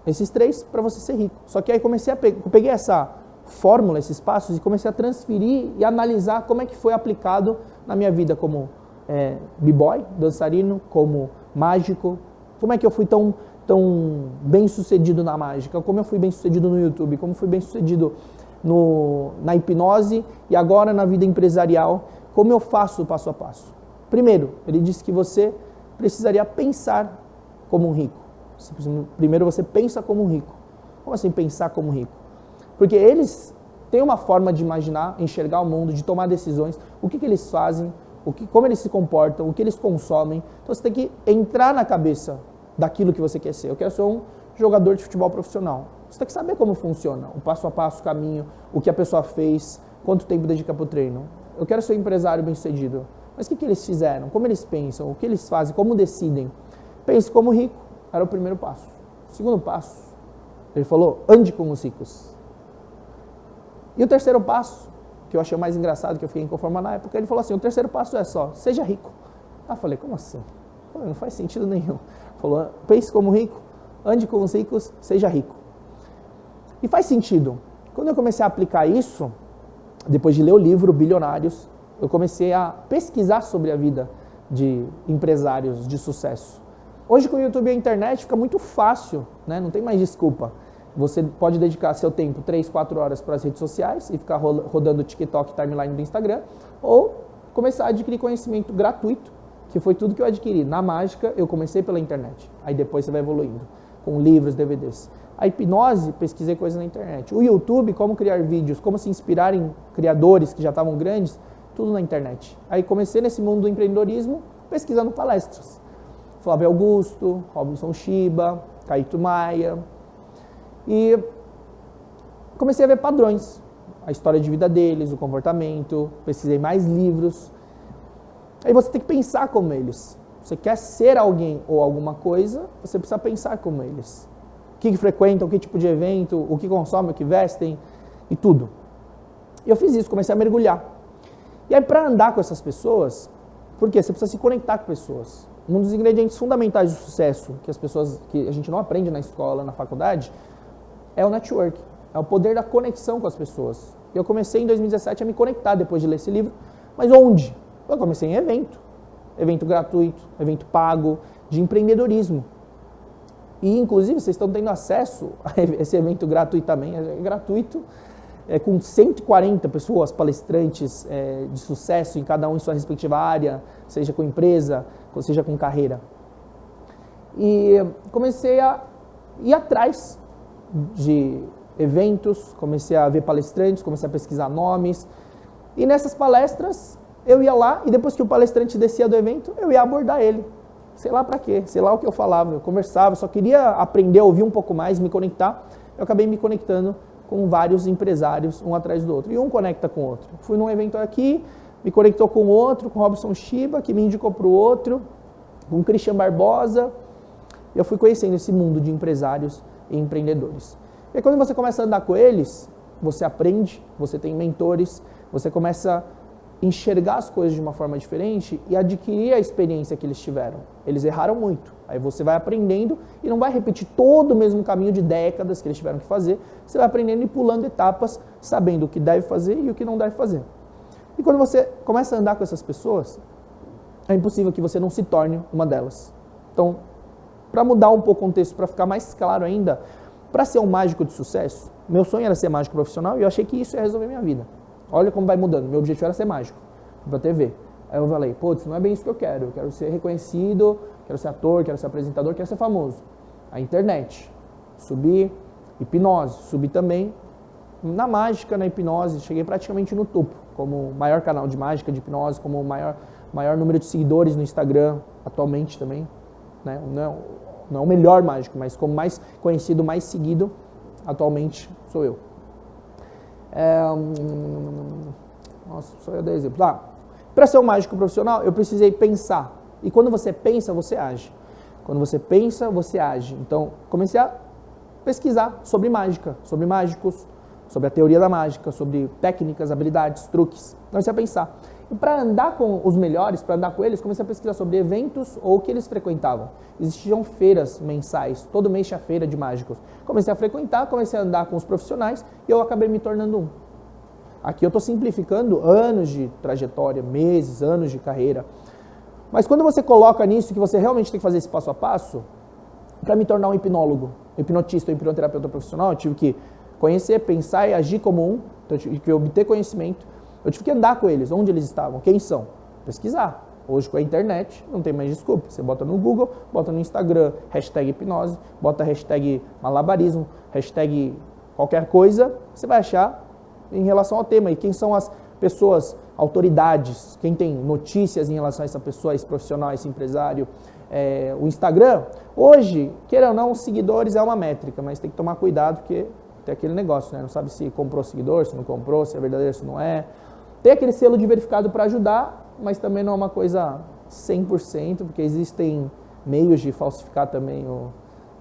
esses 3 para você ser rico. Só que aí eu peguei essa fórmula, esses passos, e comecei a transferir e analisar como é que foi aplicado na minha vida como b-boy, dançarino, como mágico. Como é que eu fui tão bem sucedido na mágica, como eu fui bem sucedido no YouTube, como fui bem sucedido na hipnose e agora na vida empresarial, como eu faço o passo a passo. Primeiro, ele disse que você precisaria pensar como um rico. Primeiro você pensa como um rico. Como assim pensar como rico? Porque eles têm uma forma de imaginar, enxergar o mundo, de tomar decisões, o que eles fazem, como eles se comportam, o que eles consomem. Então você tem que entrar na cabeça daquilo que você quer ser. Eu quero ser um jogador de futebol profissional. Você tem que saber como funciona, o passo a passo, o caminho, o que a pessoa fez, quanto tempo dedica para o treino. Eu quero ser um empresário bem-sucedido. Mas o que eles fizeram? Como eles pensam? O que eles fazem? Como decidem? Pense como rico. Era o primeiro passo. O segundo passo, ele falou, ande com os ricos. E o terceiro passo, que eu achei o mais engraçado, que eu fiquei inconformado na época, ele falou assim, o terceiro passo é só, seja rico. Eu falei, como assim? Não faz sentido nenhum. Falou, pense como rico, ande com os ricos, seja rico. E faz sentido. Quando eu comecei a aplicar isso, depois de ler o livro Bilionários, eu comecei a pesquisar sobre a vida de empresários de sucesso. Hoje com o YouTube e a internet fica muito fácil, né? Não tem mais desculpa. Você pode dedicar seu tempo 3, 4 horas para as redes sociais e ficar rodando o TikTok, timeline do Instagram, ou começar a adquirir conhecimento gratuito, que foi tudo que eu adquiri. Na mágica, eu comecei pela internet. Aí depois você vai evoluindo, com livros, DVDs. A hipnose, pesquisei coisas na internet. O YouTube, como criar vídeos, como se inspirar em criadores que já estavam grandes, tudo na internet. Aí comecei nesse mundo do empreendedorismo, pesquisando palestras. Flávio Augusto, Robinson Shiba, Caíto Maia. E comecei a ver padrões. A história de vida deles, o comportamento, pesquisei mais livros. Aí você tem que pensar como eles. Você quer ser alguém ou alguma coisa, você precisa pensar como eles. O que frequentam, que tipo de evento, o que consomem, o que vestem e tudo. E eu fiz isso, comecei a mergulhar. E aí para andar com essas pessoas, por quê? Você precisa se conectar com pessoas. Um dos ingredientes fundamentais do sucesso, que a gente não aprende na escola, na faculdade, é o network. É o poder da conexão com as pessoas. Eu comecei em 2017 a me conectar depois de ler esse livro. Mas onde? Eu comecei em evento. Evento gratuito, evento pago, de empreendedorismo. E, inclusive, vocês estão tendo acesso a esse evento gratuitamente. É gratuito, com 140 pessoas, palestrantes de sucesso, em cada um em sua respectiva área, seja com empresa, seja com carreira. E comecei a ir atrás de eventos, comecei a ver palestrantes, comecei a pesquisar nomes. E nessas palestras, eu ia lá e depois que o palestrante descia do evento, eu ia abordar ele. Sei lá pra quê, sei lá o que eu falava, eu conversava, só queria aprender a ouvir um pouco mais, me conectar. Eu acabei me conectando com vários empresários, um atrás do outro. E um conecta com o outro. Fui num evento aqui, me conectou com o outro, com o Robson Shiba, que me indicou para o outro, com o Christian Barbosa. Eu fui conhecendo esse mundo de empresários e empreendedores. E aí, quando você começa a andar com eles, você aprende, você tem mentores, você começa a enxergar as coisas de uma forma diferente e adquirir a experiência que eles tiveram. Eles erraram muito. Aí você vai aprendendo e não vai repetir todo o mesmo caminho de décadas que eles tiveram que fazer. Você vai aprendendo e pulando etapas, sabendo o que deve fazer e o que não deve fazer. E quando você começa a andar com essas pessoas, é impossível que você não se torne uma delas. Então, para mudar um pouco o contexto, para ficar mais claro ainda, para ser um mágico de sucesso, meu sonho era ser mágico profissional e eu achei que isso ia resolver minha vida. Olha como vai mudando. Meu objetivo era ser mágico, para TV. Aí eu falei, putz, não é bem isso que eu quero ser reconhecido, quero ser ator, quero ser apresentador, quero ser famoso. A internet, subi hipnose, subi também na mágica, na hipnose, cheguei praticamente no topo, como o maior canal de mágica, de hipnose, como o maior número de seguidores no Instagram, atualmente também, né? Não é o melhor mágico, mas como mais conhecido, mais seguido, atualmente sou eu. Nossa, só eu dar exemplo. Para ser um mágico profissional, eu precisei pensar. E quando você pensa, você age. Quando você pensa, você age. Então, comecei a pesquisar sobre mágica, sobre mágicos, sobre a teoria da mágica, sobre técnicas, habilidades, truques. Comecei a pensar. E para andar com os melhores, para andar com eles, comecei a pesquisar sobre eventos ou o que eles frequentavam. Existiam feiras mensais, todo mês tinha feira de mágicos. Comecei a frequentar, comecei a andar com os profissionais e eu acabei me tornando um. Aqui eu estou simplificando anos de trajetória, meses, anos de carreira. Mas quando você coloca nisso que você realmente tem que fazer esse passo a passo, para me tornar um hipnólogo, hipnotista ou hipnoterapeuta profissional, eu tive que conhecer, pensar e agir como um, então eu tive que obter conhecimento, eu tive que andar com eles, onde eles estavam, quem são, pesquisar. Hoje com a internet não tem mais desculpa, você bota no Google, bota no Instagram, hashtag hipnose, bota hashtag malabarismo, hashtag qualquer coisa, você vai achar em relação ao tema e quem são as pessoas, autoridades, quem tem notícias em relação a essa pessoa, a esse profissional, a esse empresário. O Instagram, hoje, queira ou não, os seguidores é uma métrica, mas tem que tomar cuidado porque tem aquele negócio, né? Não sabe se comprou seguidor, se não comprou, se é verdadeiro, se não é. Tem aquele selo de verificado para ajudar, mas também não é uma coisa 100%, porque existem meios de falsificar também o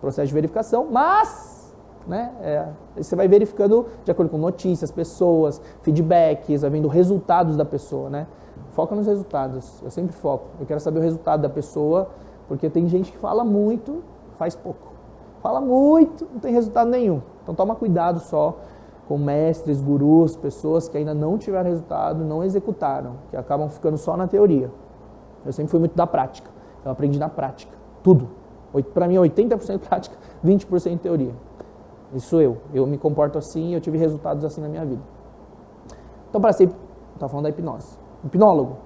processo de verificação, mas, né, você vai verificando de acordo com notícias, pessoas, feedbacks, vai vendo resultados da pessoa, né? Foca nos resultados, eu sempre foco. Eu quero saber o resultado da pessoa, porque tem gente que fala muito, faz pouco. Fala muito, não tem resultado nenhum. Então toma cuidado só com mestres, gurus, pessoas que ainda não tiveram resultado, não executaram, que acabam ficando só na teoria. Eu sempre fui muito da prática. Eu aprendi na prática, tudo. Para mim, 80% prática, 20% teoria. Isso eu me comporto assim e eu tive resultados assim na minha vida. Então, para ser, estava falando da hipnose. Hipnólogo.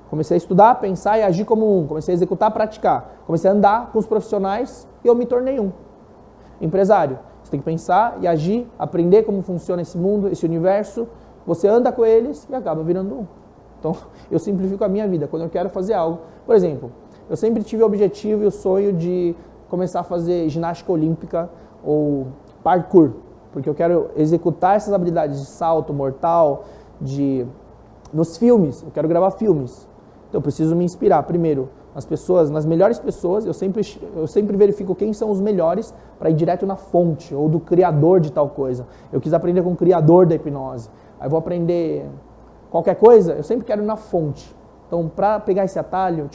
Comecei a estudar, pensar e agir como um. Comecei a executar, praticar. Comecei a andar com os profissionais e eu me tornei um. Empresário. Você tem que pensar e agir, aprender como funciona esse mundo, esse universo. Você anda com eles e acaba virando um. Então, eu simplifico a minha vida quando eu quero fazer algo. Por exemplo, eu sempre tive o objetivo e o sonho de começar a fazer ginástica olímpica ou parkour, porque eu quero executar essas habilidades de salto mortal, nos filmes, eu quero gravar filmes. Então eu preciso me inspirar primeiro nas pessoas, nas melhores pessoas, eu sempre verifico quem são os melhores para ir direto na fonte ou do criador de tal coisa. Eu quis aprender com o criador da hipnose. Aí eu vou aprender qualquer coisa, eu sempre quero ir na fonte. Então, para pegar esse atalho,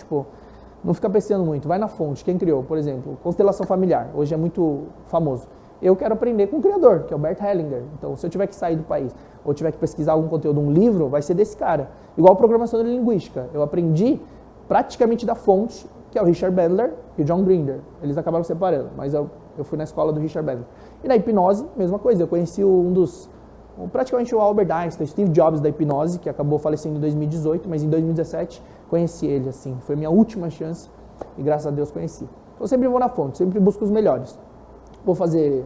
não fica pensando muito, vai na fonte. Quem criou? Por exemplo, constelação familiar, hoje é muito famoso. Eu quero aprender com o criador, que é o Bert Hellinger. Então, se eu tiver que sair do país ou tiver que pesquisar algum conteúdo, um livro, vai ser desse cara. Igual programação linguística. Eu aprendi praticamente da fonte, que é o Richard Bandler e o John Grinder. Eles acabaram separando, mas eu fui na escola do Richard Bandler. E na hipnose, mesma coisa. Eu conheci praticamente o Albert Einstein, Steve Jobs da hipnose, que acabou falecendo em 2018, mas em 2017 conheci ele, assim. Foi minha última chance e graças a Deus conheci. Então, eu sempre vou na fonte, sempre busco os melhores. Vou fazer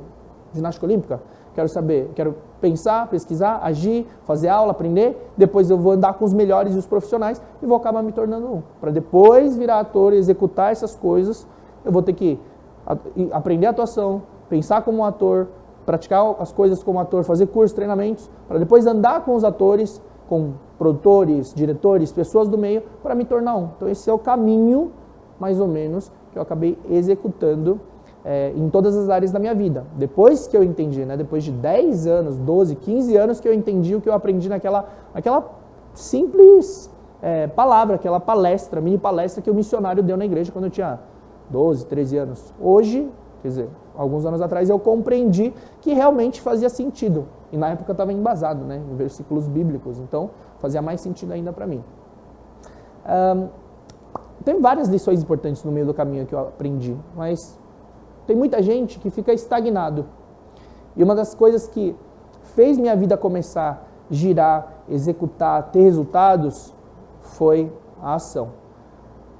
ginástica olímpica? Quero pensar, pesquisar, agir, fazer aula, aprender. Depois eu vou andar com os melhores e os profissionais e vou acabar me tornando um. Para depois virar ator e executar essas coisas, eu vou ter que aprender atuação, pensar como um ator, praticar as coisas como ator, fazer cursos, treinamentos, para depois andar com os atores, com produtores, diretores, pessoas do meio, para me tornar um. Então esse é o caminho, mais ou menos, que eu acabei executando em todas as áreas da minha vida. Depois que eu entendi, né, depois de 10 anos, 12, 15 anos que eu entendi o que eu aprendi naquela simples palavra, aquela palestra, mini palestra que o missionário deu na igreja quando eu tinha 12, 13 anos. Hoje, quer dizer, alguns anos atrás eu compreendi que realmente fazia sentido. E na época eu estava embasado, né, em versículos bíblicos, então fazia mais sentido ainda para mim. Tem várias lições importantes no meio do caminho que eu aprendi, mas tem muita gente que fica estagnado. E uma das coisas que fez minha vida começar a girar, executar, ter resultados, foi a ação.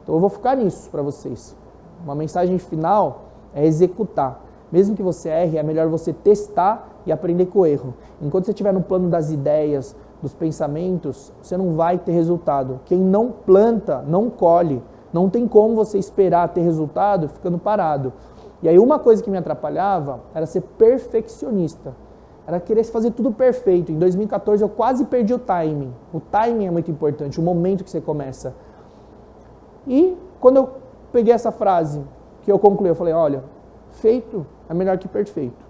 Então eu vou focar nisso para vocês. Uma mensagem final é executar. Mesmo que você erre, é melhor você testar e aprender com o erro. Enquanto você estiver no plano das ideias, dos pensamentos, você não vai ter resultado. Quem não planta, não colhe. Não tem como você esperar ter resultado ficando parado. E aí uma coisa que me atrapalhava era ser perfeccionista. Era querer fazer tudo perfeito. Em 2014 eu quase perdi o timing. O timing é muito importante, o momento que você começa. E quando eu peguei essa frase, que eu concluí, eu falei, olha, feito é melhor que perfeito.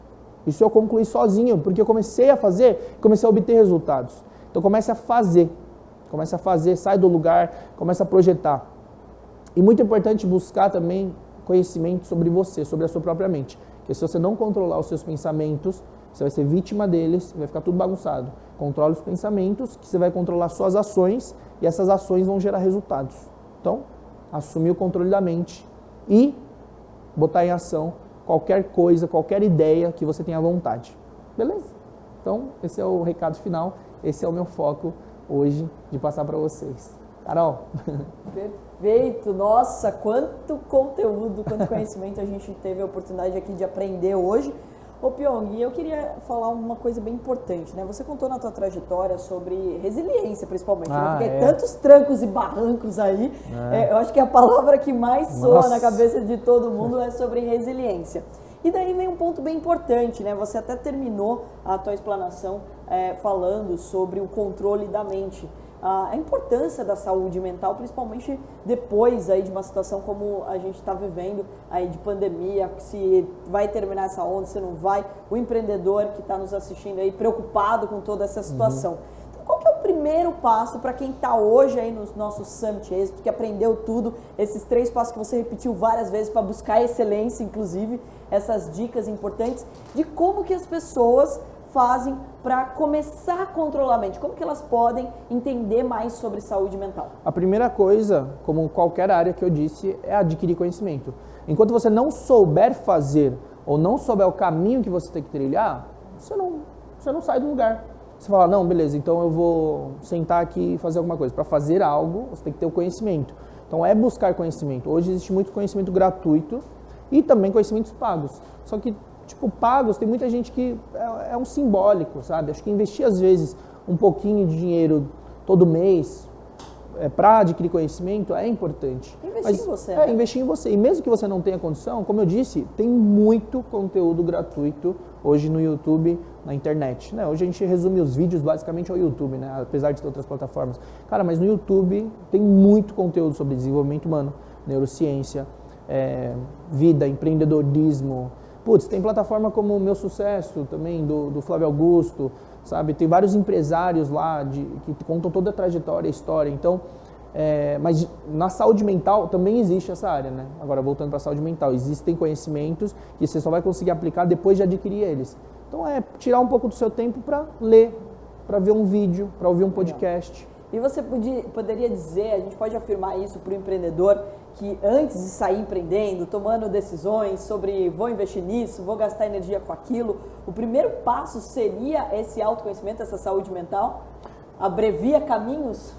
Isso eu concluí sozinho, porque eu comecei a fazer, comecei a obter resultados. Então comece a fazer, sai do lugar, comece a projetar. E muito importante buscar também conhecimento sobre você, sobre a sua própria mente. Porque se você não controlar os seus pensamentos, você vai ser vítima deles, vai ficar tudo bagunçado. Controle os pensamentos, que você vai controlar suas ações, e essas ações vão gerar resultados. Então, assumir o controle da mente e botar em ação qualquer coisa, qualquer ideia que você tenha vontade. Beleza? Então, esse é o recado final, esse é o meu foco hoje de passar para vocês. Carol? Perfeito! Nossa, quanto conteúdo, quanto conhecimento a gente teve a oportunidade aqui de aprender hoje. Ô Pyong, eu queria falar uma coisa bem importante, né? Você contou na tua trajetória sobre resiliência, principalmente, né? Porque tantos trancos e barrancos aí, eu acho que a palavra que mais soa na cabeça de todo mundo é sobre resiliência. E daí vem um ponto bem importante, né? Você até terminou a tua explanação falando sobre o controle da mente. A importância da saúde mental, principalmente depois aí de uma situação como a gente está vivendo aí de pandemia, se vai terminar essa onda, se não vai, o empreendedor que está nos assistindo aí preocupado com toda essa situação. Então, qual que é o primeiro passo para quem está hoje aí no nosso Summit Êxito, que aprendeu tudo, esses 3 passos que você repetiu várias vezes para buscar excelência, inclusive, essas dicas importantes de como que as pessoas fazem para começar a controlar a mente? Como que elas podem entender mais sobre saúde mental? A primeira coisa, como qualquer área que eu disse, é adquirir conhecimento. Enquanto você não souber fazer ou não souber o caminho que você tem que trilhar, você não sai do lugar. Você fala, não, beleza, então eu vou sentar aqui e fazer alguma coisa. Para fazer algo, você tem que ter o conhecimento. Então é buscar conhecimento. Hoje existe muito conhecimento gratuito e também conhecimentos pagos. Só que pagos, tem muita gente que é um simbólico, sabe? Acho que investir, às vezes, um pouquinho de dinheiro todo mês para adquirir conhecimento é importante. Investir em você, né? Investir em você. E mesmo que você não tenha condição, como eu disse, tem muito conteúdo gratuito hoje no YouTube, na internet, né? Hoje a gente resume os vídeos basicamente ao YouTube, né? Apesar de ter outras plataformas. Cara, mas no YouTube tem muito conteúdo sobre desenvolvimento humano, neurociência, vida, empreendedorismo. Putz, tem plataforma como o Meu Sucesso também, do Flávio Augusto, sabe? Tem vários empresários lá que contam toda a trajetória, a história. Então, mas na saúde mental também existe essa área, né? Agora, voltando para a saúde mental, existem conhecimentos que você só vai conseguir aplicar depois de adquirir eles. Então, tirar um pouco do seu tempo para ler, para ver um vídeo, para ouvir um podcast. E você poderia dizer, a gente pode afirmar isso para o empreendedor, que antes de sair empreendendo, tomando decisões sobre vou investir nisso, vou gastar energia com aquilo, o primeiro passo seria esse autoconhecimento, essa saúde mental? Abrevia caminhos?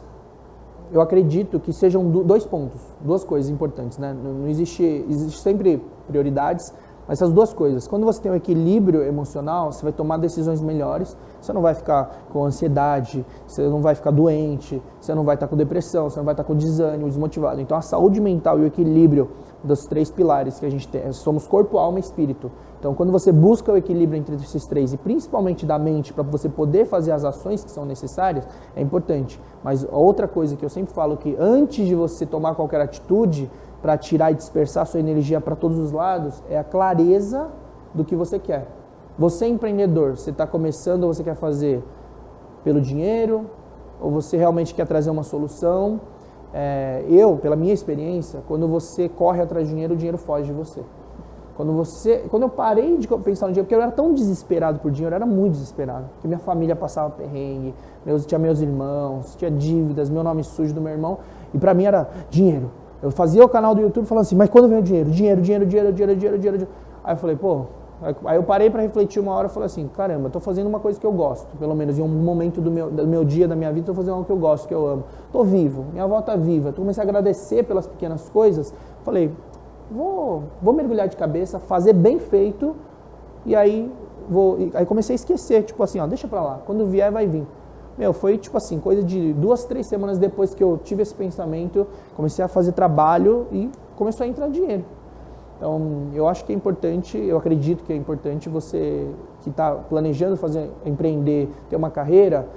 Eu acredito que sejam 2 pontos, 2 coisas importantes, né? Não existe sempre prioridades, mas essas 2 coisas. Quando você tem um equilíbrio emocional, você vai tomar decisões melhores, você não vai ficar com ansiedade, você não vai ficar doente, você não vai estar com depressão, você não vai estar com desânimo, desmotivado. Então a saúde mental e o equilíbrio dos 3 pilares que a gente tem, somos corpo, alma e espírito. Então quando você busca o equilíbrio entre esses 3 e principalmente da mente para você poder fazer as ações que são necessárias, é importante. Mas outra coisa que eu sempre falo que antes de você tomar qualquer atitude, para tirar e dispersar sua energia para todos os lados, é a clareza do que você quer. Você é empreendedor, você está começando ou você quer fazer pelo dinheiro, ou você realmente quer trazer uma solução? Pela minha experiência, quando você corre atrás de dinheiro, o dinheiro foge de você. Quando eu parei de pensar no dinheiro, porque eu era tão desesperado por dinheiro, eu era muito desesperado, porque minha família passava perrengue, tinha meus irmãos, tinha dívidas, meu nome sujo do meu irmão, e para mim era dinheiro. Eu fazia o canal do YouTube falando assim, mas quando vem o dinheiro? Dinheiro. Aí eu falei, aí eu parei para refletir uma hora e falei assim, caramba, eu tô fazendo uma coisa que eu gosto, pelo menos em um momento do meu dia, da minha vida, tô fazendo algo que eu gosto, que eu amo. Tô vivo, minha avó tá viva, comecei a agradecer pelas pequenas coisas, falei, vou mergulhar de cabeça, fazer bem feito, e aí Aí comecei a esquecer, tipo assim, ó, deixa pra lá, quando vier vai vir. Meu, foi tipo assim, coisa de 2, 3 semanas depois que eu tive esse pensamento, comecei a fazer trabalho e começou a entrar dinheiro. Então, eu acho que é importante, eu acredito que é importante você que está planejando empreender, ter uma carreira,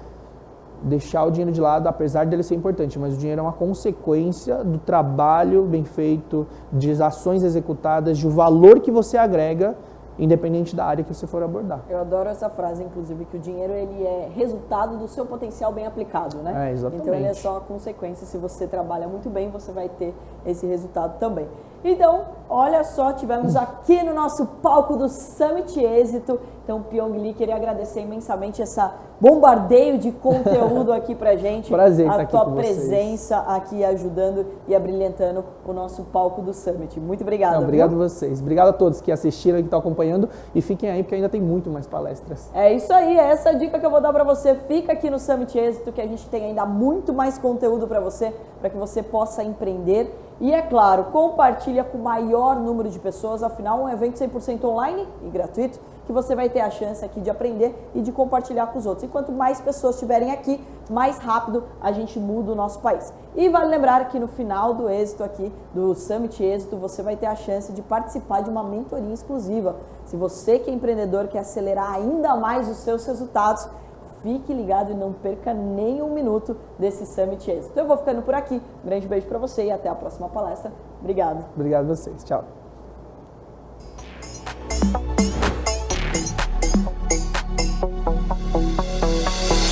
deixar o dinheiro de lado, apesar dele ser importante, mas o dinheiro é uma consequência do trabalho bem feito, de ações executadas, de o valor que você agrega, independente da área que você for abordar. Eu adoro essa frase, inclusive, que o dinheiro ele é resultado do seu potencial bem aplicado, né? Exatamente. Então ele é só a consequência, se você trabalha muito bem, você vai ter esse resultado também. Então, olha só, tivemos aqui no nosso palco do Summit Êxito. Então, Pyong Lee, queria agradecer imensamente essa bombardeio de conteúdo aqui pra gente. Prazer estar a aqui tua com presença aqui ajudando e abrilhantando o nosso palco do Summit. Muito obrigado. Obrigado a vocês. Obrigado a todos que assistiram e que estão acompanhando. E fiquem aí, porque ainda tem muito mais palestras. É isso aí, é essa a dica que eu vou dar pra você. Fica aqui no Summit Êxito, que a gente tem ainda muito mais conteúdo pra você, para que você possa empreender. E é claro, compartilha com o maior número de pessoas, afinal, um evento 100% online e gratuito, que você vai ter a chance aqui de aprender e de compartilhar com os outros. E quanto mais pessoas estiverem aqui, mais rápido a gente muda o nosso país. E vale lembrar que no final do êxito aqui, do Summit Êxito, você vai ter a chance de participar de uma mentoria exclusiva. Se você que é empreendedor quer acelerar ainda mais os seus resultados, fique ligado e não perca nem um minuto desse Summit Êxito. Eu vou ficando por aqui. Um grande beijo para você e até a próxima palestra. Obrigado. Obrigado a vocês. Tchau.